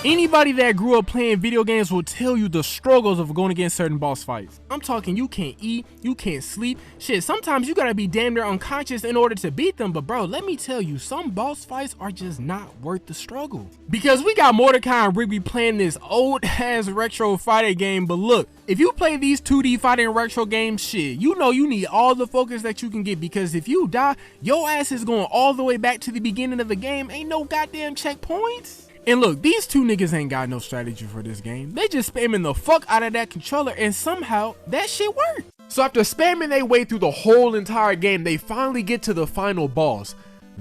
Anybody that grew up playing video games will tell you the struggles of going against certain boss fights. I'm talking you can't eat, you can't sleep, shit, sometimes you gotta be damn near unconscious in order to beat them, but bro, let me tell you, some boss fights are just not worth the struggle. Because we got Mordecai and Rigby playing this old ass retro fighting game, but look, if you play these 2D fighting retro games, shit, you know you need all the focus that you can get, because if you die, your ass is going all the way back to the beginning of the game, ain't no goddamn checkpoints. And look, these two niggas ain't got no strategy for this game. They just spamming the fuck out of that controller and somehow that shit worked. So after spamming their way through the whole entire game, they finally get to the final boss,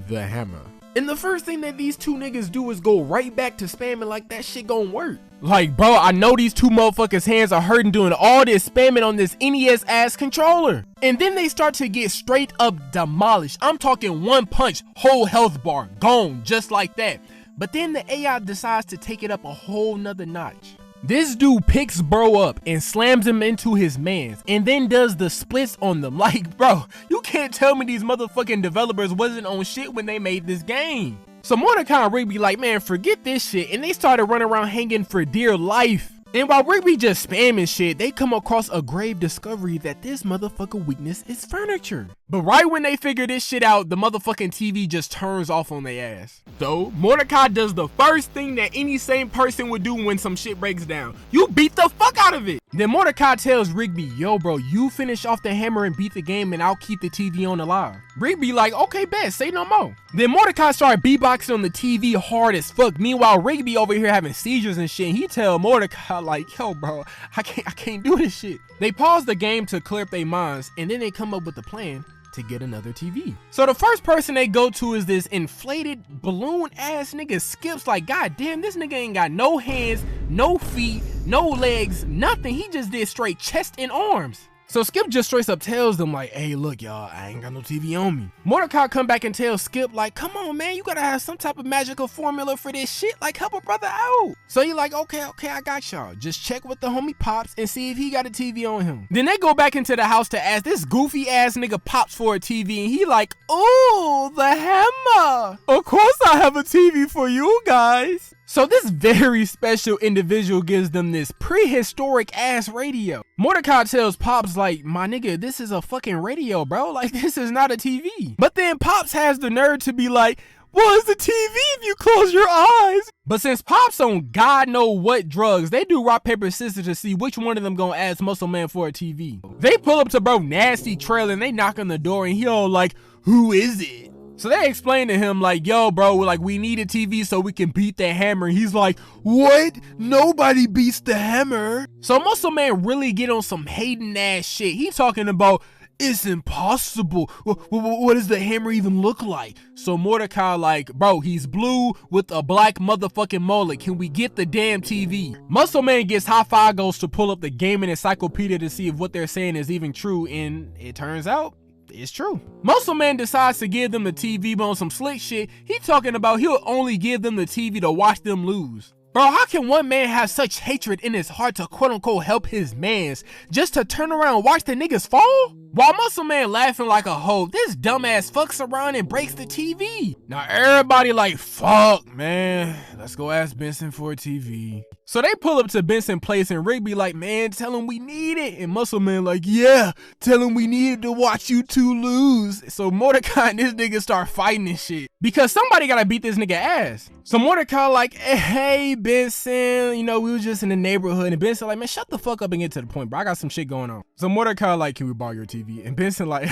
the hammer. And the first thing that these two niggas do is go right back to spamming like that shit gon' work. Like, bro, I know these two motherfuckers' hands are hurting doing all this spamming on this NES ass controller. And then they start to get straight up demolished. I'm talking one punch, whole health bar, gone, just like that. But then the AI decides to take it up a whole nother notch. This dude picks bro up and slams him into his mans and then does the splits on them. Like, bro, you can't tell me these motherfucking developers wasn't on shit when they made this game. So Mordecai and Rigby like, man, forget this shit, and they started running around hanging for dear life. And while Rigby just spamming shit, they come across a grave discovery that this motherfucker weakness is furniture. But right when they figure this shit out, the motherfucking TV just turns off on their ass. So Mordecai does the first thing that any sane person would do when some shit breaks down. You beat the fuck out of it. Then Mordecai tells Rigby, yo bro, you finish off the hammer and beat the game and I'll keep the TV on alive. Rigby like, okay bet, say no more. Then Mordecai started beatboxing on the TV hard as fuck. Meanwhile, Rigby over here having seizures and shit. And he tell Mordecai like, yo bro, I can't do this shit. They pause the game to clear up their minds and then they come up with a plan to get another TV. So the first person they go to is this inflated balloon ass nigga Skips. Like, god damn, this nigga ain't got no hands, no feet, no legs, nothing. He just did straight chest and arms. So Skip just straight up tells them like, hey look y'all, I ain't got no TV on me. Mordecai come back and tell Skip like, come on man, you gotta have some type of magical formula for this shit, like help a brother out. So he like, okay, I got y'all. Just check with the homie Pops and see if he got a TV on him. Then they go back into the house to ask this goofy ass nigga Pops for a TV and he like, ooh, the hammer. Of course I have a TV for you guys. So this very special individual gives them this prehistoric ass radio. Mordecai tells Pops like, my nigga, this is a fucking radio, bro. Like, this is not a TV. But then Pops has the nerve to be like, well, it's a TV if you close your eyes. But since Pops on God know what drugs, they do rock, paper, scissors to see which one of them gonna ask Muscle Man for a TV. They pull up to bro Nasty Trail and they knock on the door and he all like, who is it? So they explain to him like, yo bro, like we need a TV so we can beat the hammer. And he's like, what? Nobody beats the hammer. So Muscle Man really get on some hating ass shit. He talking about, it's impossible. What does the hammer even look like? So Mordecai like, bro, he's blue with a black motherfucking mullet. Can we get the damn TV? Muscle Man gets high five goes to pull up the gaming encyclopedia to see if what they're saying is even true. And it turns out it's true. Muscle Man decides to give them the TV, but on some slick shit, he talking about he'll only give them the TV to watch them lose. Bro, how can one man have such hatred in his heart to quote unquote help his mans just to turn around and watch the niggas fall? While Muscle Man laughing like a hoe, this dumbass fucks around and breaks the TV. Now everybody like, fuck man, let's go ask Benson for a TV. So they pull up to Benson place and Rigby like, man, tell him we need it. And Muscle Man like, yeah, tell him we needed to watch you two lose. So Mordecai and this nigga start fighting and shit because somebody gotta beat this nigga ass. So Mordecai like, hey Benson, you know, we was just in the neighborhood. And Benson like, man, shut the fuck up and get to the point, bro. I got some shit going on. So Mordecai like, can we borrow your TV? And Benson like,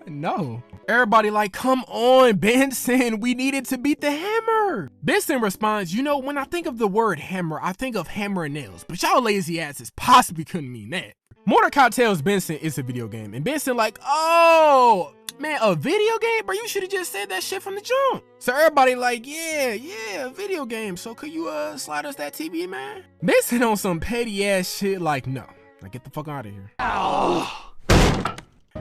no. Everybody like, come on Benson, we needed to beat the hammer. Benson responds, you know, when I think of the word hammer, I think of hammer and nails, but y'all lazy asses possibly couldn't mean that. Mordecai tells Benson it's a video game, and Benson like, oh, man, a video game? Bro, you should have just said that shit from the jump. So everybody like, yeah, a video game. So could you slide us that TV, man? Benson on some petty ass shit like, no. Like, get the fuck out of here. Oh.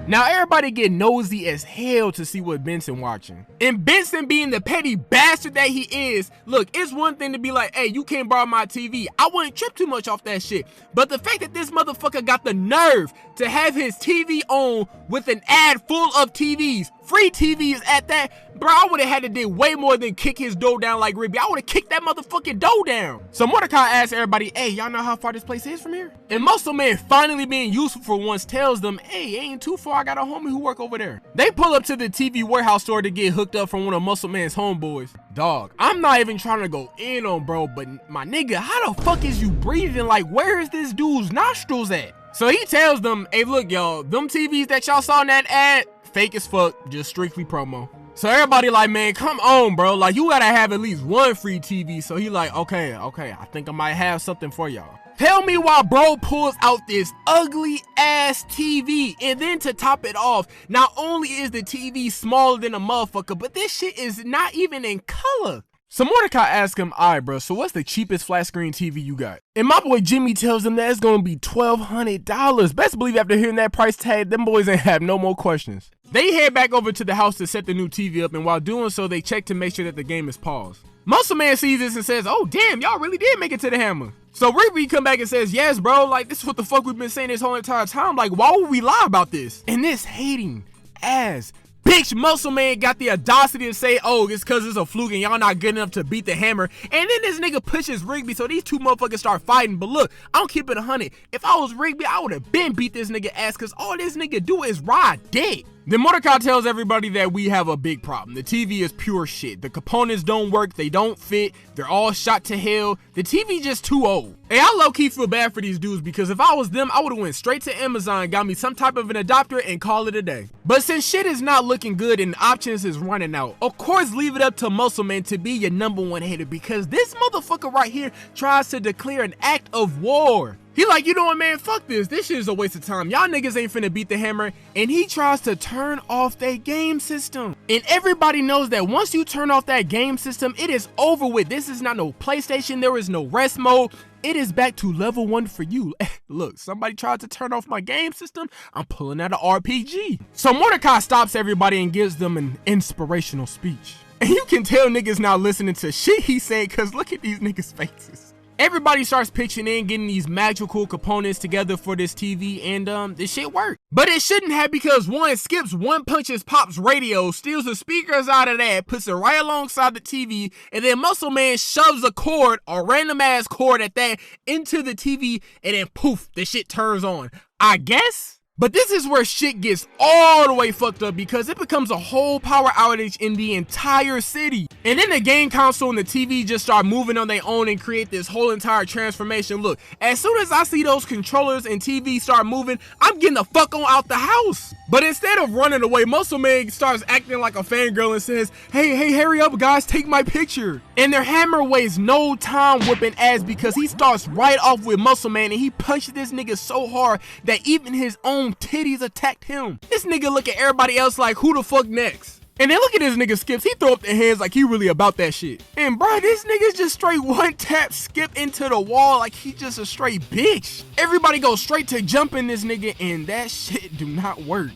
Now everybody get nosy as hell to see what Benson watching. And Benson being the petty bastard that he is, look, it's one thing to be like, hey, you can't borrow my TV. I wouldn't trip too much off that shit. But the fact that this motherfucker got the nerve to have his TV on with an ad full of TVs Free TVs at that. Bro, I would have had to do way more than kick his door down like Rigby. I would have kicked that motherfucking door down. So Mordecai asks everybody, hey, y'all know how far this place is from here? And Muscle Man, finally being useful for once, tells them, hey, ain't too far. I got a homie who work over there. They pull up to the TV warehouse store to get hooked up from one of Muscle Man's homeboys. Dog, I'm not even trying to go in on bro, but my nigga, how the fuck is you breathing? Like, where is this dude's nostrils at? So he tells them, hey, look, y'all, them TVs that y'all saw in that ad, fake as fuck, just strictly promo. So everybody like, man, come on, bro. Like, you gotta have at least one free TV. So he like, okay, I think I might have something for y'all. Tell me why bro pulls out this ugly ass TV, and then to top it off, not only is the TV smaller than a motherfucker, but this shit is not even in color. So Mordecai asks him, alright bro, so what's the cheapest flat screen TV you got? And my boy Jimmy tells him that it's gonna be $1,200. Best believe after hearing that price tag, them boys ain't have no more questions. They head back over to the house to set the new TV up, and while doing so, they check to make sure that the game is paused. Muscle Man sees this and says, oh damn, y'all really did make it to the hammer. So Rigby come back and says, yes bro, like this is what the fuck we've been saying this whole entire time. Like, why would we lie about this? And this hating ass bitch Muscle Man got the audacity to say, oh, it's cause it's a fluke and y'all not good enough to beat the hammer. And then this nigga pushes Rigby, so these two motherfuckers start fighting. But look, I don't keep it 100. If I was Rigby, I would have been beat this nigga ass, cause all this nigga do is ride dick. Then Mordecai tells everybody that we have a big problem. The TV is pure shit. The components don't work, they don't fit, they're all shot to hell. The TV just too old. Hey, I low-key feel bad for these dudes, because if I was them, I would've went straight to Amazon, got me some type of an adapter, and call it a day. But since shit is not looking good and options is running out, of course leave it up to Muscle Man to be your #1 hater, because this motherfucker right here tries to declare an act of war. He like, you know what, man, fuck this. This shit is a waste of time. Y'all niggas ain't finna beat the hammer. And he tries to turn off their game system. And everybody knows that once you turn off that game system, it is over with. This is not no PlayStation. There is no rest mode. It is back to level 1 for you. Look, somebody tried to turn off my game system. I'm pulling out an RPG. So Mordecai stops everybody and gives them an inspirational speech. And you can tell niggas not listening to shit he said, cause look at these niggas' faces. Everybody starts pitching in, getting these magical components together for this TV, and this shit worked. But it shouldn't have, because one skips One Punches Pop's radio, steals the speakers out of that, puts it right alongside the TV, and then Muscle Man shoves a cord, a random ass cord at that, into the TV, and then poof, the shit turns on. I guess? But this is where shit gets all the way fucked up, because it becomes a whole power outage in the entire city. And then the game console and the TV just start moving on their own and create this whole entire transformation. Look, as soon as I see those controllers and TV start moving, I'm getting the fuck on out the house. But instead of running away, Muscle Man starts acting like a fangirl and says, hey, hurry up guys, take my picture. And their hammer wastes no time whipping ass, because he starts right off with Muscle Man and he punches this nigga so hard that even his own titties attacked him. This nigga look at everybody else like, who the fuck next? And then look at this nigga Skips. He throw up the hands like he really about that shit. And bro, this nigga's just straight one tap skip into the wall like he just a straight bitch. Everybody goes straight to jumping this nigga, and that shit do not work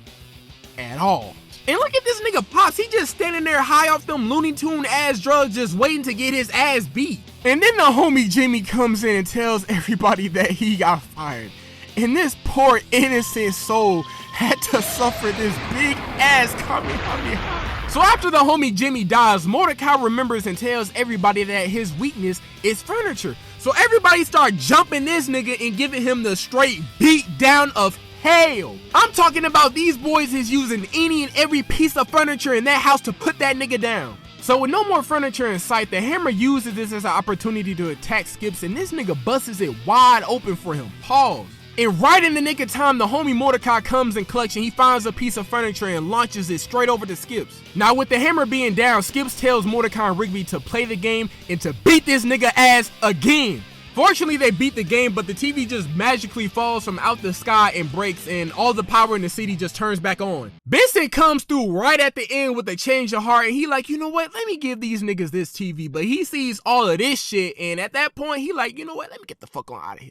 at all. And look at this nigga Pops. He just standing there high off them Looney Tune ass drugs, just waiting to get his ass beat. And then the homie Jimmy comes in and tells everybody that he got fired. And this poor innocent soul had to suffer this big ass Kamehameha. So after the homie Jimmy dies, Mordecai remembers and tells everybody that his weakness is furniture. So everybody start jumping this nigga and giving him the straight beat down of hell. I'm talking about these boys is using any and every piece of furniture in that house to put that nigga down. So with no more furniture in sight, the hammer uses this as an opportunity to attack Skips, and this nigga busts it wide open for him. Pause. And right in the nick of time, the homie Mordecai comes in clutch and he finds a piece of furniture and launches it straight over to Skips. Now with the hammer being down, Skips tells Mordecai and Rigby to play the game and to beat this nigga ass again. Fortunately, they beat the game, but the TV just magically falls from out the sky and breaks, and all the power in the city just turns back on. Benson comes through right at the end with a change of heart, and he like, you know what, let me give these niggas this TV. But he sees all of this shit, and at that point, he like, you know what, let me get the fuck on out of here.